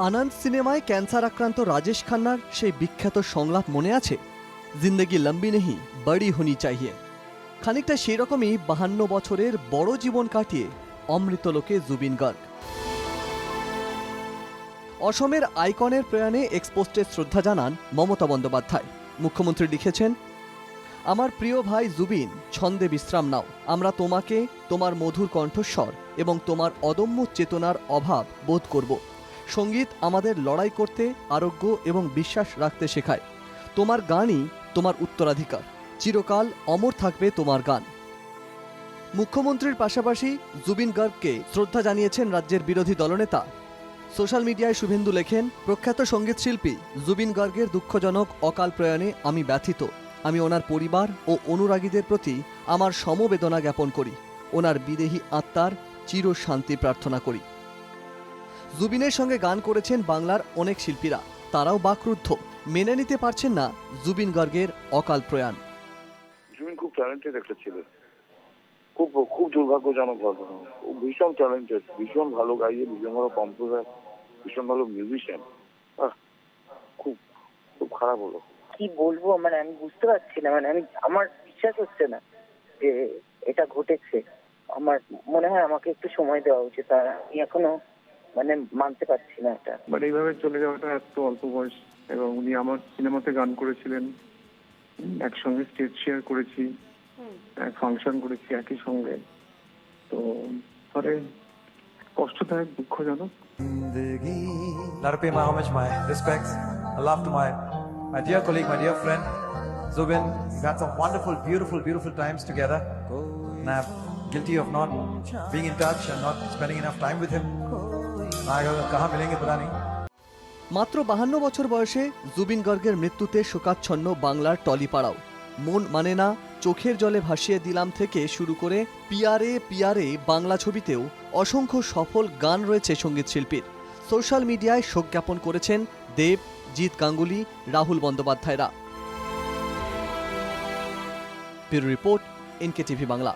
আনন্দ সিনেমায় ক্যান্সার আক্রান্ত রাজেশ খান্নার সেই বিখ্যাত সংলাপ মনে আছে? জিন্দগি লম্বি নেহি বড়ি হোনি চাহিয়ে। খানিকটা সেই রকমই 52 বছরের বড় জীবন কাটিয়ে অমৃতলোকে জুবিন গার্গ। অসমের আইকনের প্রয়াণে এক্সপোস্টে শ্রদ্ধা জানান মমতা বন্দ্যোপাধ্যায়। মুখ্যমন্ত্রী লিখেছেন, আমার প্রিয় ভাই জুবিন, ছন্দে বিশ্রাম নাও। আমরা তোমাকে, তোমার মধুর কণ্ঠস্বর এবং তোমার অদম্য চেতনার অভাব বোধ করব। সঙ্গীত আমাদের লড়াই করতে, আরোগ্য এবং বিশ্বাস রাখতে শেখায়। তোমার গানই তোমার উত্তরাধিকার। চিরকাল অমর থাকবে তোমার গান। মুখ্যমন্ত্রীর পাশাপাশি জুবিন গার্গকে শ্রদ্ধা জানিয়েছেন রাজ্যের বিরোধী দলনেতা। সোশ্যাল মিডিয়ায় শুভেন্দু লেখেন, প্রখ্যাত সঙ্গীতশিল্পী জুবিন গার্গের দুঃখজনক অকাল প্রয়াণে আমি ব্যথিত। আমি ওনার পরিবার ও অনুরাগীদের প্রতি আমার সমবেদনা জ্ঞাপন করি। ওনার বিদেহী আত্মার চির শান্তি প্রার্থনা করি। জুবিনের সঙ্গে গান করেছেন বাংলার অনেক শিল্পীরা, তারাও বাকরুদ্ধ, মেনে নিতে পারছেন না জুবিন গার্গের অকাল প্রয়াণ। জুবিন খুব ট্যালেন্টেড একটা ছেলে, খুব খুব দুর্ভাগ্যজনক ঘটনা। ভীষণ ট্যালেন্টেড, ভীষণ ভালো গাইয়ে, ভীষণ ভালো কম্পোজার, ভীষণ ভালো মিউজিশিয়ান। খুব খুব খারাপ হলো। কি বলবো, মানে আমি বুঝতে পারছি না, মানে আমার বিশ্বাস হচ্ছে না যে এটা ঘটেছে। আমার মনে হয় আমাকে একটু সময় দেওয়া উচিত, আর আমি এখনো মানে মানতে পারছি না এটা। বাট এইভাবে চলে যাওয়াটা এত অল্প বয়স, এবং উনি আমার সিনেমাতে গান করেছিলেন, একসঙ্গে স্টেজ শেয়ার করেছি, এক ফাংশন করেছি একই সঙ্গে। তো পরে কষ্টদায়ক, দুঃখজনক। Now to pay my homage, my respects, my love to my dear colleague, my dear friend, Zubin. We've had some wonderful, beautiful times together. And I'm guilty of not being in touch and not spending enough time with him. कहाँ मिलेंगे पता नहीं। মাত্র 52 বছর বয়সে জুবিন গার্গের মৃত্যুতে শোকাচ্ছন্ন বাংলার টলিপাড়াও। মন মানে না, চোখের জলে ভাসিয়ে দিলাম থেকে শুরু করে পিয়ারে পিয়ারে বাংলা ছবিতেও অসংখ্য সফল গান রয়েছে সঙ্গীত শিল্পীর। সোশ্যাল মিডিয়ায় শোক জ্ঞাপন করেছেন দেব, জিৎ গাঙ্গুলি, রাহুল বন্দ্যোপাধ্যায়রা। Bureau report, NKTV Bangla.